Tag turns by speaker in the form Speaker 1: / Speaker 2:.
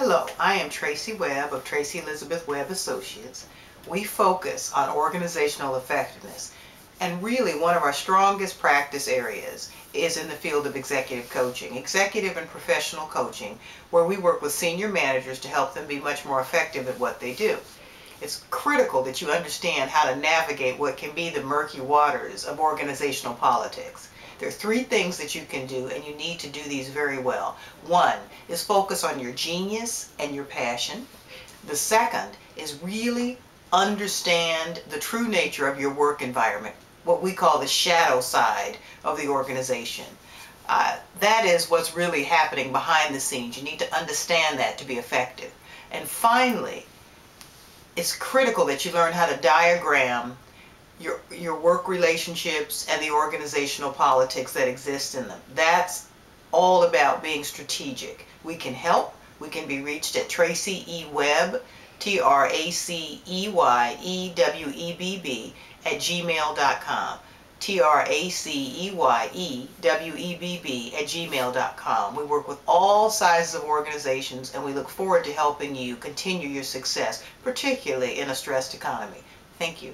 Speaker 1: Hello, I am Tracy Webb of Tracy Elizabeth Webb Associates. We focus on organizational effectiveness, and really one of our strongest practice areas is in the field of executive coaching, executive and professional coaching, where we work with senior managers to help them be much more effective at what they do. It's critical that you understand how to navigate what can be the murky waters of organizational politics. There are three things that you can do, and you need to do these very well. One is focus on your genius and your passion. The second is really understand the true nature of your work environment, what we call the shadow side of the organization. That is what's really happening behind the scenes. You need to understand that to be effective. And finally, it's critical that you learn how to diagram your work relationships and the organizational politics that exist in them. That's all about being strategic. We can help. We can be reached at Tracy E. Webb, TraceyeWebb, @gmail.com. TraceyeWebb @gmail.com. We work with all sizes of organizations, and we look forward to helping you continue your success, particularly in a stressed economy. Thank you.